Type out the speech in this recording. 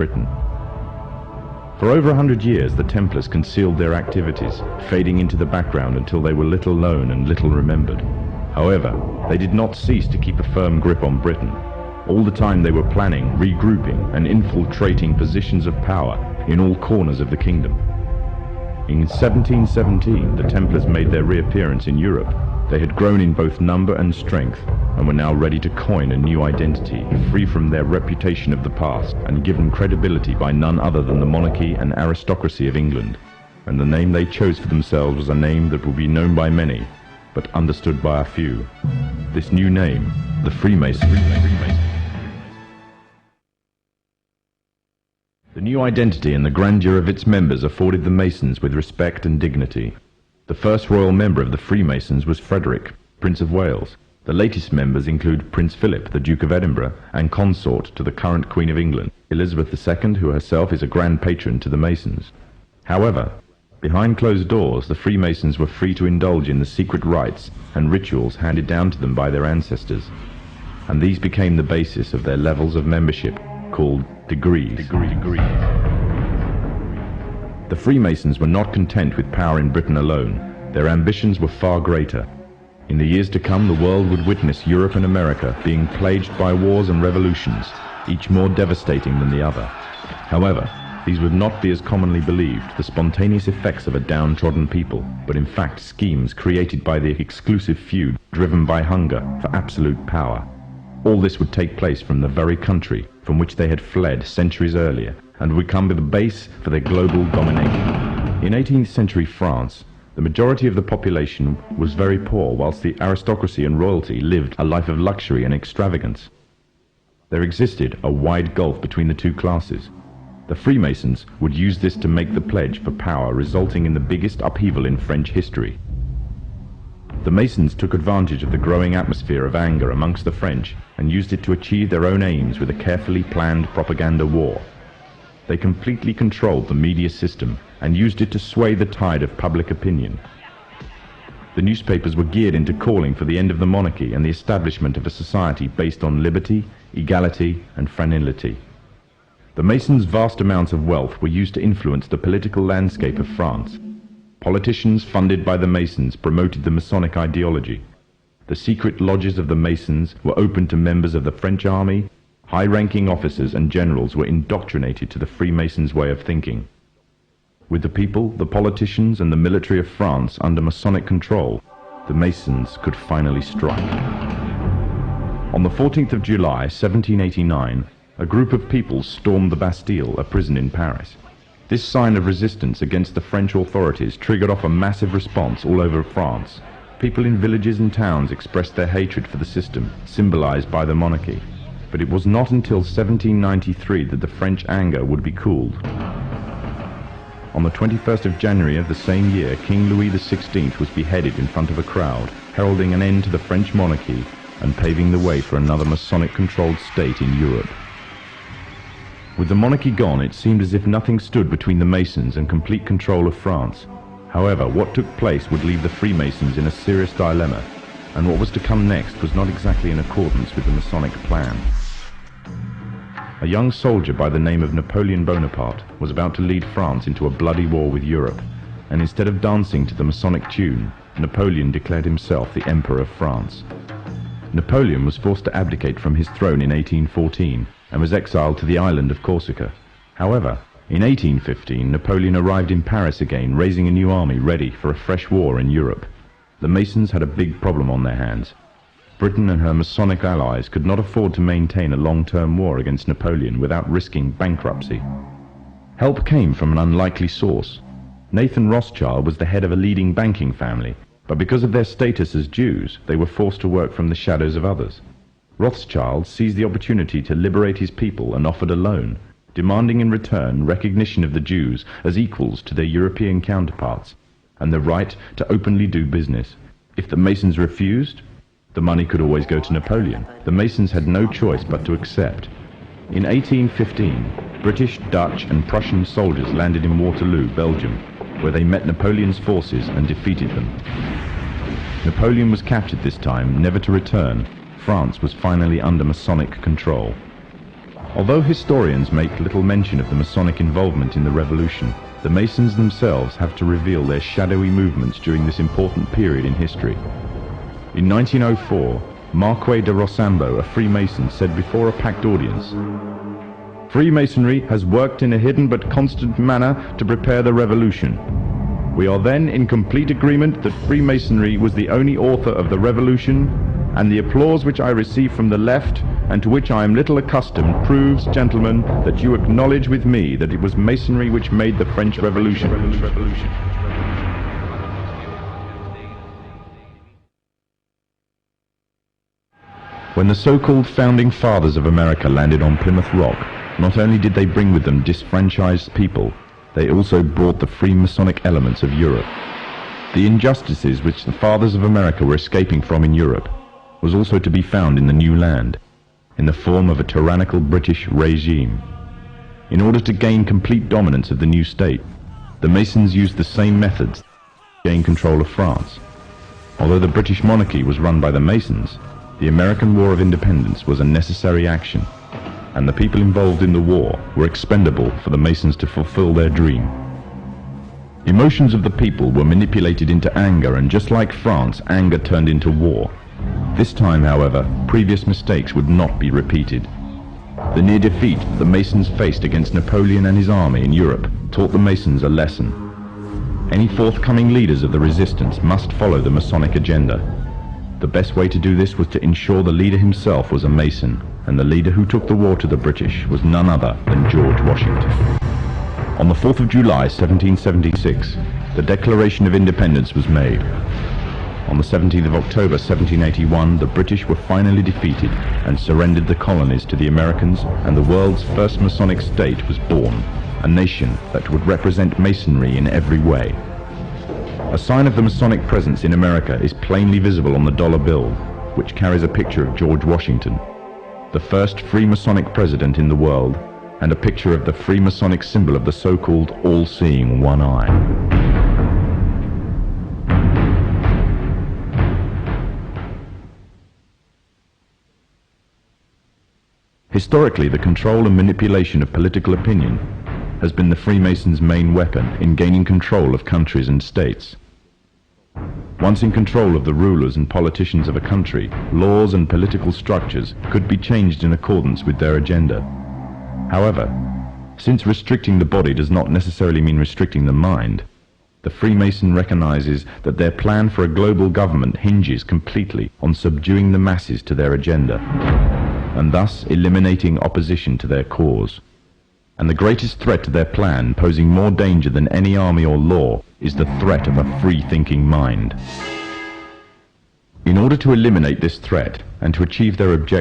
Britain. For over 100 years, the Templars concealed their activities, fading into the background until they were little known and little remembered. However, they did not cease to keep a firm grip on Britain. All the time they were planning, regrouping, and infiltrating positions of power in all corners of the kingdom. In 1717, the Templars made their reappearance in Europe. They had grown in both number and strength, and were now ready to coin a new identity, free from their reputation of the past, and given credibility by none other than the monarchy and aristocracy of England. And the name they chose for themselves was a name that would be known by many, but understood by a few. This new name, the Freemasons. The new identity and the grandeur of its members afforded the Masons with respect and dignity. The first royal member of the Freemasons was Frederick, Prince of Wales. The latest members include Prince Philip, the Duke of Edinburgh, and consort to the current Queen of England, Elizabeth II, who herself is a grand patron to the Masons. However, behind closed doors, the Freemasons were free to indulge in the secret rites and rituals handed down to them by their ancestors, and these became the basis of their levels of membership, called degrees. The Freemasons were not content with power in Britain alone. Their ambitions were far greater. In the years to come, the world would witness Europe and America being plagued by wars and revolutions, each more devastating than the other. However, these would not be as commonly believed, the spontaneous effects of a downtrodden people, but in fact schemes created by the exclusive few driven by hunger for absolute power. All this would take place from the very country from which they had fled centuries earlier, and would come to the base for their global domination. In 18th century France, the majority of the population was very poor, whilst the aristocracy and royalty lived a life of luxury and extravagance. There existed a wide gulf between the two classes. The Freemasons would use this to make the pledge for power, resulting in the biggest upheaval in French history. The Masons took advantage of the growing atmosphere of anger amongst the French and used it to achieve their own aims with a carefully planned propaganda war. They completely controlled the media system and used it to sway the tide of public opinion. The newspapers were geared into calling for the end of the monarchy and the establishment of a society based on liberty, equality, and fraternity. The Masons' vast amounts of wealth were used to influence the political landscape of France. Politicians funded by the Masons promoted the Masonic ideology. The secret lodges of the Masons were open to members of the French army. High-ranking officers and generals were indoctrinated to the Freemasons' way of thinking. With the people, the politicians, and the military of France under Masonic control, the Masons could finally strike. On the 14th of July, 1789, a group of people stormed the Bastille, a prison in Paris. This sign of resistance against the French authorities triggered off a massive response all over France. People in villages and towns expressed their hatred for the system, symbolized by the monarchy. But it was not until 1793 that the French anger would be cooled. On the 21st of January of the same year, King Louis XVI was beheaded in front of a crowd, heralding an end to the French monarchy and paving the way for another Masonic-controlled state in Europe. With the monarchy gone, it seemed as if nothing stood between the Masons and complete control of France. However, what took place would leave the Freemasons in a serious dilemma, and what was to come next was not exactly in accordance with the Masonic plan. A young soldier by the name of Napoleon Bonaparte was about to lead France into a bloody war with Europe, and instead of dancing to the Masonic tune, Napoleon declared himself the Emperor of France. Napoleon was forced to abdicate from his throne in 1814 and was exiled to the island of Corsica. However, in 1815, Napoleon arrived in Paris again, raising a new army ready for a fresh war in Europe. The Masons had a big problem on their hands. Britain and her Masonic allies could not afford to maintain a long-term war against Napoleon without risking bankruptcy. Help came from an unlikely source. Nathan Rothschild was the head of a leading banking family, but because of their status as Jews, they were forced to work from the shadows of others. Rothschild seized the opportunity to liberate his people and offered a loan, demanding in return recognition of the Jews as equals to their European counterparts, and the right to openly do business. If the Masons refused, the money could always go to Napoleon. The Masons had no choice but to accept. In 1815, British, Dutch, and Prussian soldiers landed in Waterloo, Belgium, where they met Napoleon's forces and defeated them. Napoleon was captured this time, never to return. France was finally under Masonic control. Although historians make little mention of the Masonic involvement in the revolution, the Masons themselves have to reveal their shadowy movements during this important period in history. In 1904, Marquis de Rosambo, a Freemason, said before a packed audience, "Freemasonry has worked in a hidden but constant manner to prepare the revolution. We are then in complete agreement that Freemasonry was the only author of the revolution, and the applause which I receive from the left, and to which I am little accustomed, proves, gentlemen, that you acknowledge with me that it was Masonry which made the French Revolution." When the so-called founding fathers of America landed on Plymouth Rock, not only did they bring with them disfranchised people, they also brought the Freemasonic elements of Europe. The injustices which the fathers of America were escaping from in Europe was also to be found in the new land, in the form of a tyrannical British regime. In order to gain complete dominance of the new state, the Masons used the same methods to gain control of France. Although the British monarchy was run by the Masons, the American War of Independence was a necessary action, and the people involved in the war were expendable for the Masons to fulfill their dream. Emotions of the people were manipulated into anger, and just like France, anger turned into war. This time, however, previous mistakes would not be repeated. The near defeat the Masons faced against Napoleon and his army in Europe taught the Masons a lesson. Any forthcoming leaders of the resistance must follow the Masonic agenda. The best way to do this was to ensure the leader himself was a Mason, and the leader who took the war to the British was none other than George Washington. On the 4th of July, 1776, the Declaration of Independence was made. On the 17th of October, 1781, the British were finally defeated and surrendered the colonies to the Americans, and the world's first Masonic state was born, a nation that would represent Masonry in every way. A sign of the Masonic presence in America is plainly visible on the dollar bill, which carries a picture of George Washington, the first Freemasonic president in the world, and a picture of the Freemasonic symbol of the so-called all-seeing one eye. Historically, the control and manipulation of political opinion has been the Freemasons' main weapon in gaining control of countries and states. Once in control of the rulers and politicians of a country, laws and political structures could be changed in accordance with their agenda. However, since restricting the body does not necessarily mean restricting the mind, the Freemason recognizes that their plan for a global government hinges completely on subduing the masses to their agenda, and thus eliminating opposition to their cause. And the greatest threat to their plan, posing more danger than any army or law, is the threat of a free-thinking mind. In order to eliminate this threat and to achieve their objective,